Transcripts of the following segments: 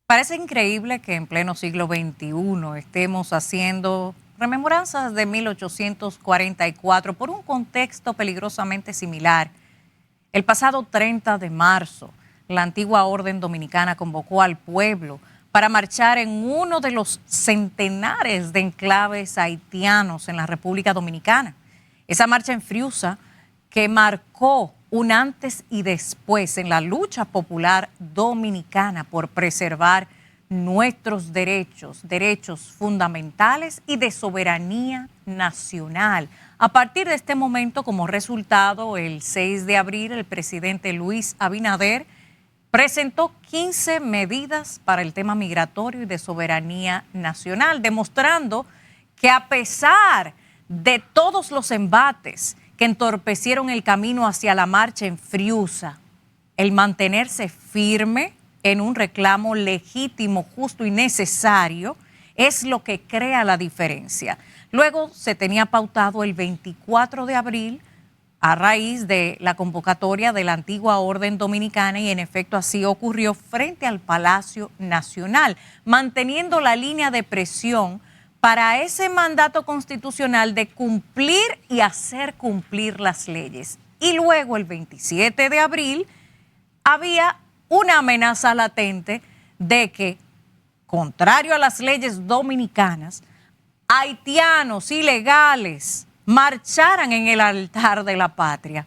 Parece increíble que en pleno siglo XXI estemos haciendo rememoranzas de 1844 por un contexto peligrosamente similar. El pasado 30 de marzo, la antigua Orden Dominicana convocó al pueblo para marchar en uno de los centenares de enclaves haitianos en la República Dominicana. Esa marcha en Friusa que marcó un antes y después en la lucha popular dominicana por preservar nuestros derechos, derechos fundamentales y de soberanía nacional. A partir de este momento, como resultado, el 6 de abril, el presidente Luis Abinader presentó 15 medidas para el tema migratorio y de soberanía nacional, demostrando que a pesar de todos los embates que entorpecieron el camino hacia la marcha en Friusa, el mantenerse firme en un reclamo legítimo, justo y necesario es lo que crea la diferencia. Luego se tenía pautado el 24 de abril a raíz de la convocatoria de la antigua Orden Dominicana y en efecto así ocurrió frente al Palacio Nacional, manteniendo la línea de presión para ese mandato constitucional de cumplir y hacer cumplir las leyes. Y luego el 27 de abril había una amenaza latente de que, contrario a las leyes dominicanas, haitianos ilegales marcharan en el altar de la patria.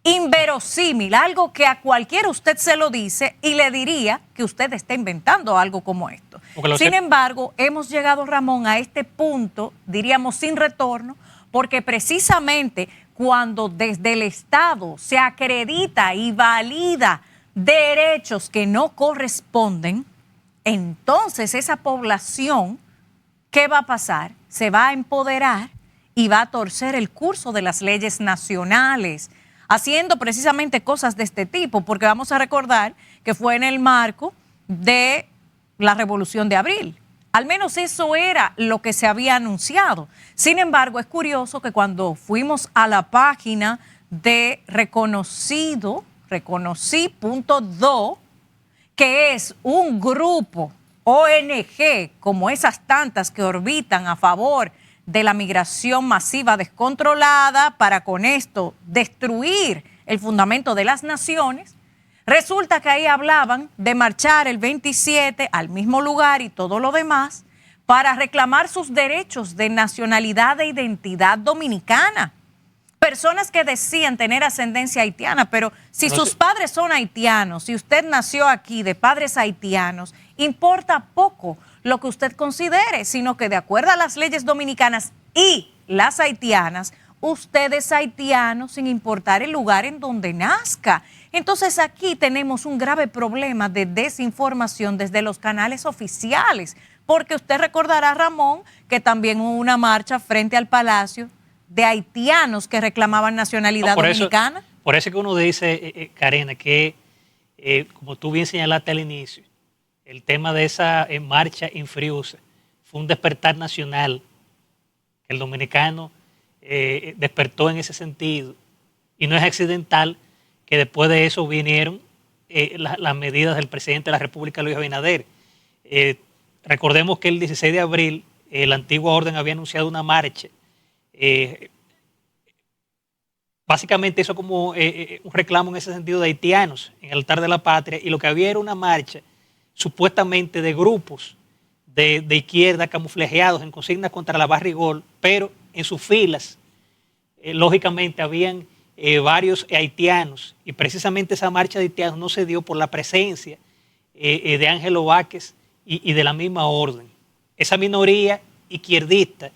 Inverosímil, algo que a cualquiera usted se lo dice y le diría que usted está inventando algo como esto. Sin embargo, hemos llegado, Ramón, a este punto, diríamos sin retorno, porque precisamente cuando desde el Estado se acredita y valida derechos que no corresponden, entonces esa población, ¿qué va a pasar? Se va a empoderar y va a torcer el curso de las leyes nacionales, haciendo precisamente cosas de este tipo, porque vamos a recordar que fue en el marco de la Revolución de Abril. Al menos eso era lo que se había anunciado. Sin embargo, es curioso que cuando fuimos a la página de reconocí.do, que es un grupo ONG, como esas tantas que orbitan a favor de la migración masiva descontrolada para con esto destruir el fundamento de las naciones, resulta que ahí hablaban de marchar el 27 al mismo lugar y todo lo demás para reclamar sus derechos de nacionalidad e identidad dominicana. Personas que decían tener ascendencia haitiana, pero si sus padres son haitianos, si usted nació aquí de padres haitianos, importa poco lo que usted considere, sino que de acuerdo a las leyes dominicanas y las haitianas, usted es haitiano sin importar el lugar en donde nazca. Entonces aquí tenemos un grave problema de desinformación desde los canales oficiales, porque usted recordará, Ramón, que también hubo una marcha frente al Palacio de haitianos que reclamaban nacionalidad dominicana. Por eso que uno dice, Karena, que como tú bien señalaste al inicio, el tema de esa marcha en Friusa fue un despertar nacional, que el dominicano despertó en ese sentido. Y no es accidental que después de eso vinieron las medidas del presidente de la República, Luis Abinader. Recordemos que el 16 de abril la antigua orden había anunciado una marcha. Básicamente eso como un reclamo en ese sentido de haitianos en el altar de la patria, y lo que había era una marcha supuestamente de grupos de izquierda camuflajeados en consignas contra la barrigol, pero en sus filas lógicamente habían varios haitianos, y precisamente esa marcha de haitianos no se dio por la presencia de Ángelo Vázquez y de la misma orden. Esa minoría izquierdista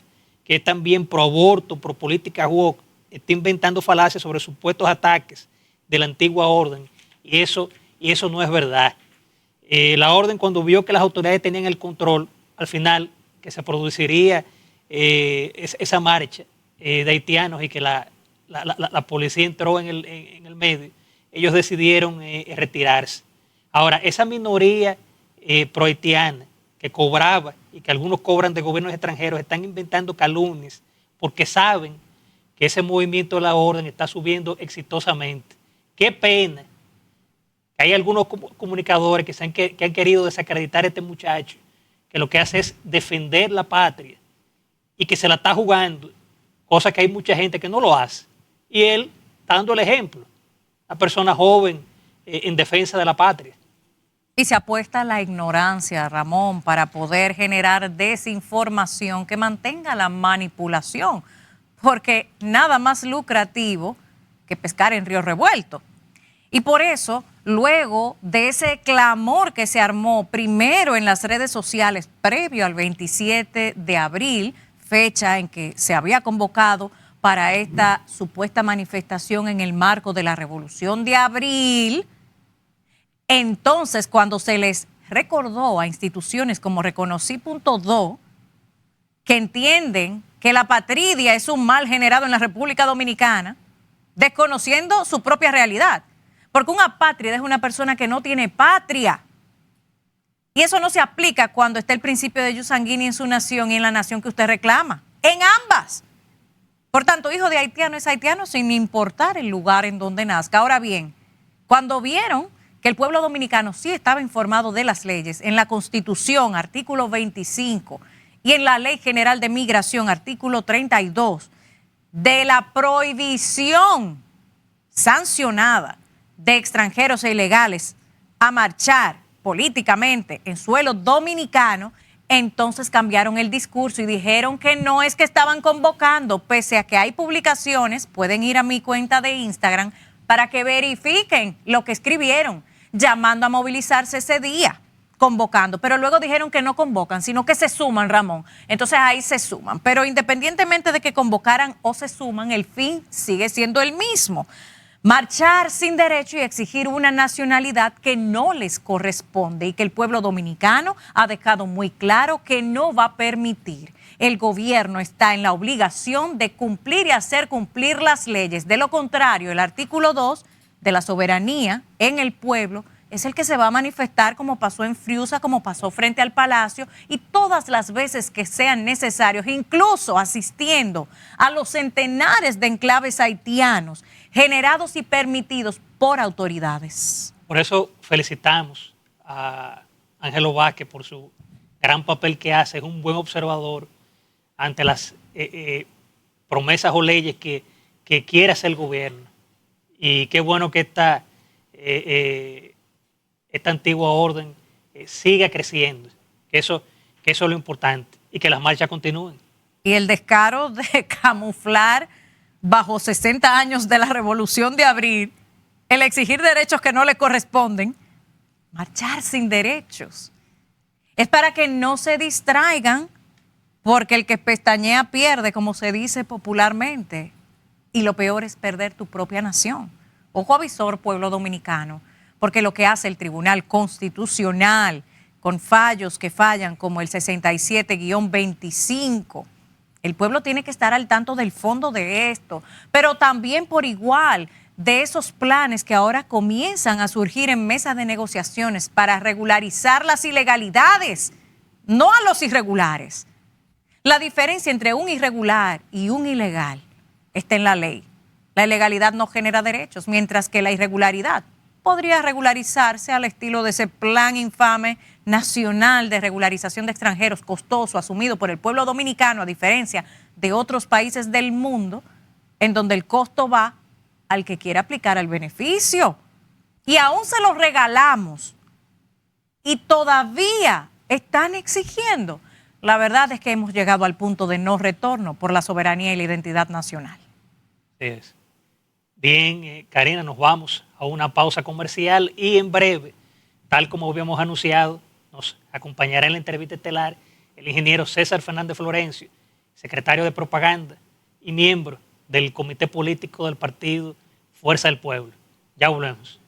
que es también pro aborto, pro política woke, está inventando falacias sobre supuestos ataques de la antigua orden, y eso no es verdad. La orden, cuando vio que las autoridades tenían el control, al final que se produciría esa marcha de haitianos y que la policía entró en el medio, ellos decidieron retirarse. Ahora, esa minoría pro-haitiana que cobraba y que algunos cobran de gobiernos extranjeros están inventando calumnias porque saben que ese movimiento de la orden está subiendo exitosamente. Qué pena que hay algunos comunicadores que han querido desacreditar a este muchacho, que lo que hace es defender la patria y que se la está jugando, cosa que hay mucha gente que no lo hace. Y él está dando el ejemplo, una persona joven en defensa de la patria. Y se apuesta a la ignorancia, Ramón, para poder generar desinformación que mantenga la manipulación, porque nada más lucrativo que pescar en río revuelto. Y por eso, luego de ese clamor que se armó primero en las redes sociales previo al 27 de abril, fecha en que se había convocado para esta supuesta manifestación en el marco de la Revolución de Abril, entonces cuando se les recordó a instituciones como Reconocí.do, que entienden que la patria es un mal generado en la República Dominicana, desconociendo su propia realidad. Porque un apátrida es una persona que no tiene patria. Y eso no se aplica cuando está el principio de jus sanguinis en su nación y en la nación que usted reclama. En ambas. Por tanto, hijo de haitiano es haitiano sin importar el lugar en donde nazca. Ahora bien, cuando vieron que el pueblo dominicano sí estaba informado de las leyes, en la Constitución, artículo 25, y en la Ley General de Migración, artículo 32, de la prohibición sancionada de extranjeros e ilegales a marchar políticamente en suelo dominicano, entonces cambiaron el discurso y dijeron que no es que estaban convocando, pese a que hay publicaciones, pueden ir a mi cuenta de Instagram para que verifiquen lo que escribieron, llamando a movilizarse ese día, convocando, pero luego dijeron que no convocan, sino que se suman, Ramón. Entonces ahí se suman, pero independientemente de que convocaran o se suman, el fin sigue siendo el mismo. Marchar sin derecho y exigir una nacionalidad que no les corresponde y que el pueblo dominicano ha dejado muy claro que no va a permitir. El gobierno está en la obligación de cumplir y hacer cumplir las leyes. De lo contrario, el artículo 2 de la soberanía en el pueblo es el que se va a manifestar, como pasó en Friusa, como pasó frente al Palacio, y todas las veces que sean necesarios, incluso asistiendo a los centenares de enclaves haitianos generados y permitidos por autoridades. Por eso felicitamos a Ángelo Vázquez por su gran papel que hace. Es un buen observador ante las promesas o leyes que quiere hacer el gobierno. Y qué bueno que esta antigua orden siga creciendo. Que eso es lo importante. Y que las marchas continúen. Y el descaro de camuflar bajo 60 años de la Revolución de Abril, el exigir derechos que no le corresponden, marchar sin derechos. Es para que no se distraigan, porque el que pestañea pierde, como se dice popularmente, y lo peor es perder tu propia nación. Ojo avisor, pueblo dominicano, porque lo que hace el Tribunal Constitucional, con fallos que fallan como el 67-25, el pueblo tiene que estar al tanto del fondo de esto, pero también por igual de esos planes que ahora comienzan a surgir en mesas de negociaciones para regularizar las ilegalidades, no a los irregulares. La diferencia entre un irregular y un ilegal está en la ley. La ilegalidad no genera derechos, mientras que la irregularidad podría regularizarse al estilo de ese plan infame nacional de regularización de extranjeros costoso asumido por el pueblo dominicano, a diferencia de otros países del mundo, en donde el costo va al que quiere aplicar el beneficio. Y aún se lo regalamos y todavía están exigiendo. La verdad es que hemos llegado al punto de no retorno por la soberanía y la identidad nacional. Así es. Bien, Karina, nos vamos a una pausa comercial y en breve, tal como habíamos anunciado, nos acompañará en la entrevista estelar el ingeniero César Fernández Florencio, secretario de Propaganda y miembro del Comité Político del Partido Fuerza del Pueblo. Ya volvemos.